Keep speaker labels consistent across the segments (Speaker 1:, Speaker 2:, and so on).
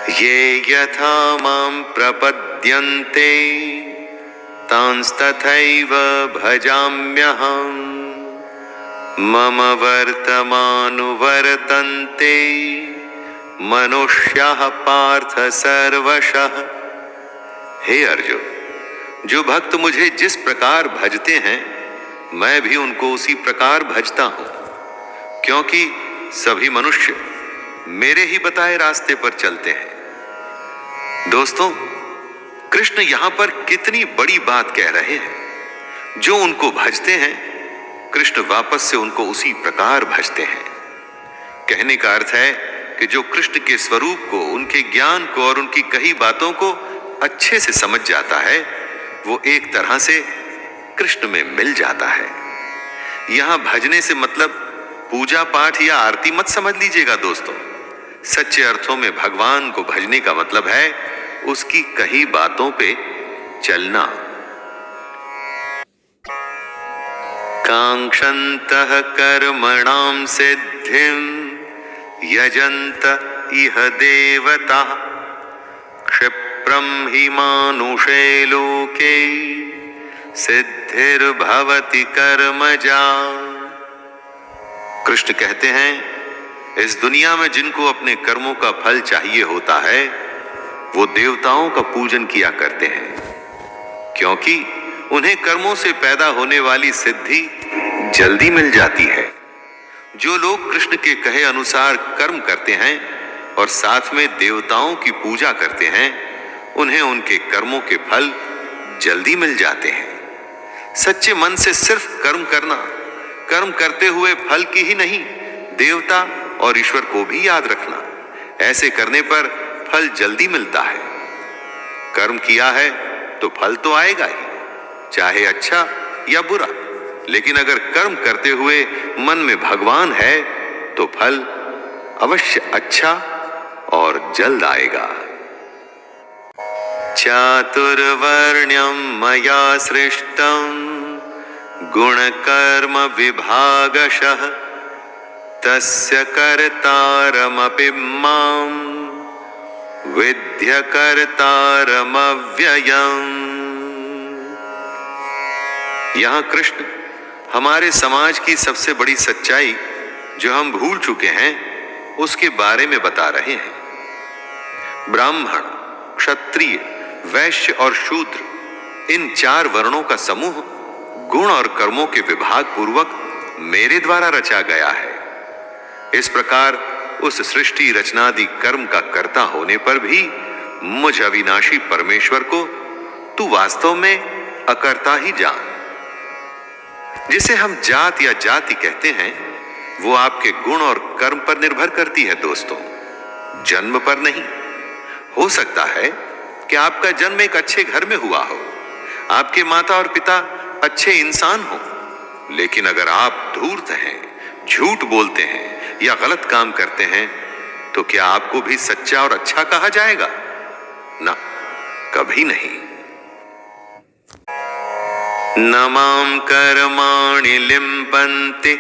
Speaker 1: ये यथा मां प्रपद्यन्ते तांस्तथैव भजाम्यहम् मम वर्तमानुवर्तन्ते मनुष्याः पार्थ सर्वशः। हे अर्जुन, जो भक्त मुझे जिस प्रकार भजते हैं मैं भी उनको उसी प्रकार भजता हूं, क्योंकि सभी मनुष्य मेरे ही बताए रास्ते पर चलते हैं। दोस्तों, कृष्ण यहां पर कितनी बड़ी बात कह रहे हैं। जो उनको भजते हैं कृष्ण वापस से उनको उसी प्रकार भजते हैं। कहने का अर्थ है कि जो कृष्ण के स्वरूप को, उनके ज्ञान को और उनकी कही बातों को अच्छे से समझ जाता है वो एक तरह से कृष्ण में मिल जाता है। यहां भजने से मतलब पूजा पाठ या आरती मत समझ लीजिएगा दोस्तों। सच्चे अर्थों में भगवान को भजने का मतलब है उसकी कही बातों पे चलना। कांक्षन्तः कर्मणां सिद्धिं यजन्त इह देवताः क्षिप्रं हि मानुषे लोके सिद्धिर्भवति कर्मजा। कृष्ण कहते हैं, इस दुनिया में जिनको अपने कर्मों का फल चाहिए होता है वो देवताओं का पूजन किया करते हैं, क्योंकि उन्हें कर्मों से पैदा होने वाली सिद्धि जल्दी मिल जाती है। जो लोग कृष्ण के कहे अनुसार कर्म करते हैं और साथ में देवताओं की पूजा करते हैं उन्हें उनके कर्मों के फल जल्दी मिल जाते हैं। सच्चे मन से सिर्फ कर्म करना, कर्म करते हुए फल की ही नहीं देवता और ईश्वर को भी याद रखना, ऐसे करने पर फल जल्दी मिलता है। कर्म किया है तो फल तो आएगा ही, चाहे अच्छा या बुरा, लेकिन अगर कर्म करते हुए मन में भगवान है तो फल अवश्य अच्छा और जल्द आएगा। चातुर्वर्ण्यं मया सृष्टं गुणकर्म विभागशः तस्य कर्तारमपि मां विद्य कर्तारमव्ययम्। यहां कृष्ण हमारे समाज की सबसे बड़ी सच्चाई जो हम भूल चुके हैं उसके बारे में बता रहे हैं। ब्राह्मण, क्षत्रिय, वैश्य और शूद्र, इन 4 वर्णों का समूह गुण और कर्मों के विभाग पूर्वक मेरे द्वारा रचा गया है। इस प्रकार उस सृष्टि रचनादि कर्म का कर्ता होने पर भी मुझ अविनाशी परमेश्वर को तू वास्तव में अकर्ता ही जान। जिसे हम जात या जाति कहते हैं वो आपके गुण और कर्म पर निर्भर करती है दोस्तों, जन्म पर नहीं। हो सकता है कि आपका जन्म एक अच्छे घर में हुआ हो, आपके माता और पिता अच्छे इंसान हो, लेकिन अगर आप धूर्त हैं, झूठ बोलते हैं या गलत काम करते हैं तो क्या आपको भी सच्चा और अच्छा कहा जाएगा? ना, कभी नहीं। न मां कर्माणि लिम्पन्ति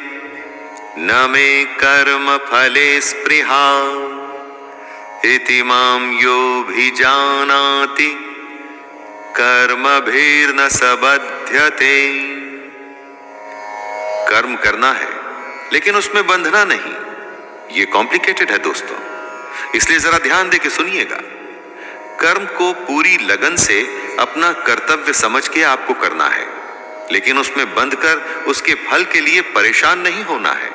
Speaker 1: न मे कर्म फले स्पृहा इति मां योऽभिजानाति कर्मभिर्न सबध्यते। कर्म करना है लेकिन उसमें बंधना नहीं, ये कॉम्प्लिकेटेड है दोस्तों, इसलिए जरा ध्यान दे के सुनिएगा। कर्म को पूरी लगन से अपना कर्तव्य समझ के आपको करना है, लेकिन उसमें बंधकर उसके फल के लिए परेशान नहीं होना है।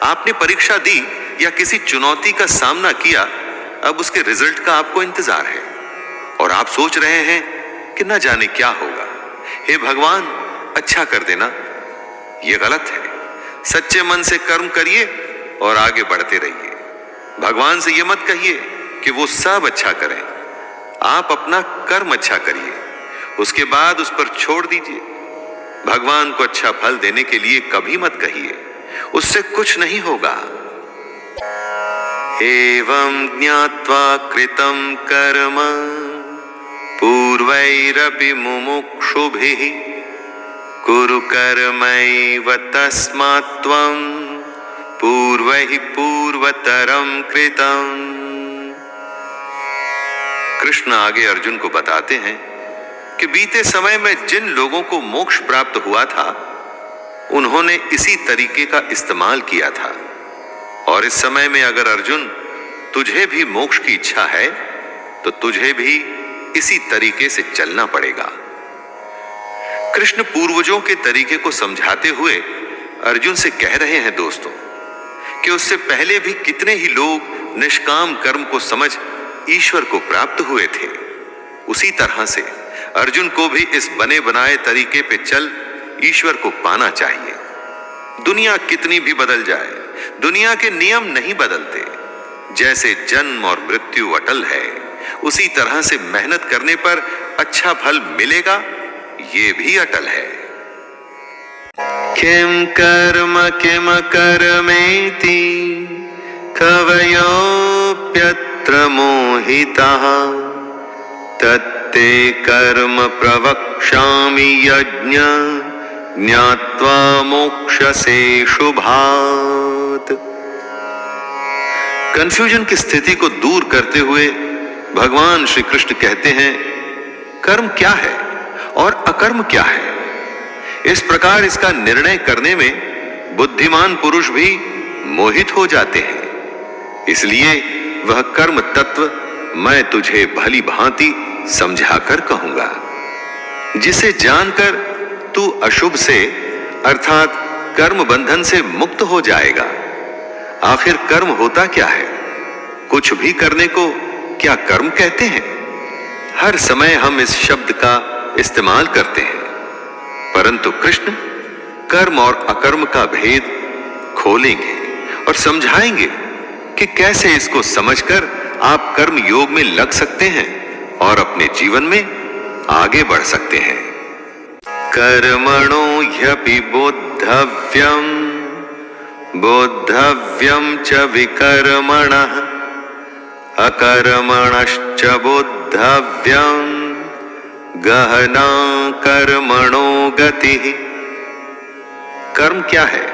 Speaker 1: आपने परीक्षा दी या किसी चुनौती का सामना किया, अब उसके रिजल्ट का आपको इंतजार है और आप सोच रहे हैं कि न जाने क्या होगा। हे भगवान, अच्छा कर देना। यह गलत है। सच्चे मन से कर्म करिए और आगे बढ़ते रहिए। भगवान से यह मत कहिए कि वो सब अच्छा करें, आप अपना कर्म अच्छा करिए, उसके बाद उस पर छोड़ दीजिए। भगवान को अच्छा फल देने के लिए कभी मत कहिए, उससे कुछ नहीं होगा। एवं ज्ञात्वा कृतं कर्म पूर्वैरपि मुमुक्षुभिः कुरु कर्मैव तस्मात् त्वं पूर्वैः पूर्वतरं कृतं। कृष्ण आगे अर्जुन को बताते हैं कि बीते समय में जिन लोगों को मोक्ष प्राप्त हुआ था, उन्होंने इसी तरीके का इस्तेमाल किया था। और इस समय में अगर अर्जुन तुझे भी मोक्ष की इच्छा है तो तुझे भी इसी तरीके से चलना पड़ेगा। कृष्ण पूर्वजों के तरीके को समझाते हुए अर्जुन से कह रहे हैं दोस्तों कि उससे पहले भी कितने ही लोग निष्काम कर्म को समझ ईश्वर को प्राप्त हुए थे। उसी तरह से अर्जुन को भी इस बने बनाए तरीके पे चल ईश्वर को पाना चाहिए। दुनिया कितनी भी बदल जाए, दुनिया के नियम नहीं बदलते। जैसे जन्म और मृत्यु अटल है, उसी तरह से मेहनत करने पर अच्छा फल मिलेगा, ये भी अटल है। किम कर्म किम कर्मेति कवयोप्यत्र मोहिताः तत्ते कर्म प्रवक्ष्यामि यज्ञ ज्ञात्वा मोक्षसे शुभात्। कंफ्यूजन की स्थिति को दूर करते हुए भगवान श्री कृष्ण कहते हैं, कर्म क्या है और अकर्म क्या है। इस प्रकार इसका निर्णय करने में बुद्धिमान पुरुष भी मोहित हो जाते हैं। इसलिए वह कर्म तत्व मैं तुझे भली भांति समझाकर कहूंगा, जिसे जानकर तू अशुभ से अर्थात कर्म बंधन से मुक्त हो जाएगा। आखिर कर्म होता क्या है? कुछ भी करने को क्या कर्म कहते हैं? हर समय हम इस शब्द का इस्तेमाल करते हैं, परंतु कृष्ण कर्म और अकर्म का भेद खोलेंगे और समझाएंगे कि कैसे इसको समझकर आप कर्म योग में लग सकते हैं और अपने जीवन में आगे बढ़ सकते हैं। कर्मणो ह्यपि बोद्धव्यम बोद्धव्यम च विकर्मणः अकर्मणश्च बोद्धव्यम गहना कर्मणो गतिः। कर्म क्या है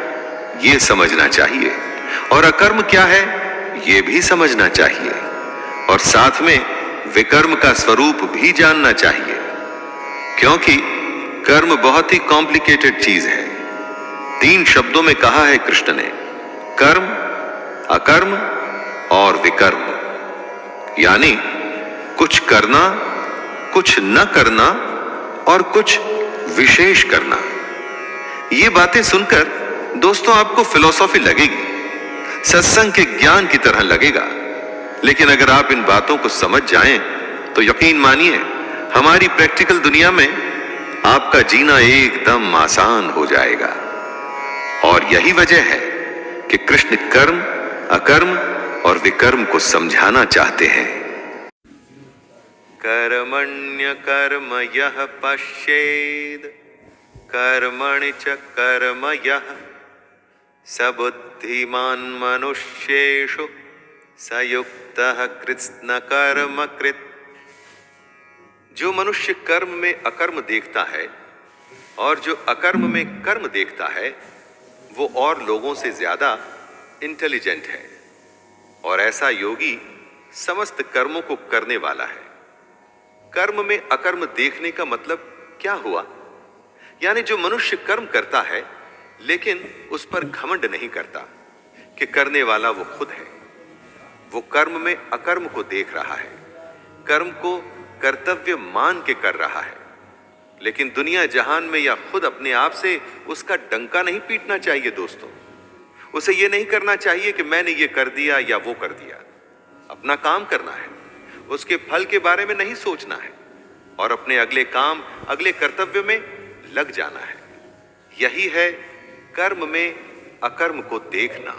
Speaker 1: ये समझना चाहिए और अकर्म क्या है ये भी समझना चाहिए, और साथ में विकर्म का स्वरूप भी जानना चाहिए, क्योंकि कर्म बहुत ही कॉम्प्लिकेटेड चीज है। 3 शब्दों में कहा है कृष्ण ने, कर्म, अकर्म और विकर्म, यानी कुछ करना, कुछ न करना और कुछ विशेष करना। ये बातें सुनकर दोस्तों आपको फिलॉसफी लगेगी, सत्संग के ज्ञान की तरह लगेगा, लेकिन अगर आप इन बातों को समझ जाएं तो यकीन मानिए हमारी प्रैक्टिकल दुनिया में आपका जीना एकदम आसान हो जाएगा। और यही वजह है कि कृष्ण कर्म, अकर्म और विकर्म को समझाना चाहते हैं। कर्मण्य कर्म यः पश्येद कर्मणि च कर्म यः स बुद्धिमान् मनुष्येषु स युक्तः कृत्स्न कर्म कृत्। जो मनुष्य कर्म में अकर्म देखता है और जो अकर्म में कर्म देखता है, वो और लोगों से ज्यादा इंटेलिजेंट है, और ऐसा योगी समस्त कर्मों को करने वाला है। कर्म में अकर्म देखने का मतलब क्या हुआ? यानी जो मनुष्य कर्म करता है लेकिन उस पर घमंड नहीं करता कि करने वाला वो खुद है, वो कर्म में अकर्म को देख रहा है, कर्म को कर्तव्य मान के कर रहा है। लेकिन दुनिया जहान में या खुद अपने आप से उसका डंका नहीं पीटना चाहिए दोस्तों। उसे ये नहीं करना चाहिए कि मैंने ये कर दिया या वो कर दिया। अपना काम करना है, उसके फल के बारे में नहीं सोचना है, और अपने अगले काम, अगले कर्तव्य में लग जाना है। यही है कर्म में अकर्म को देखना।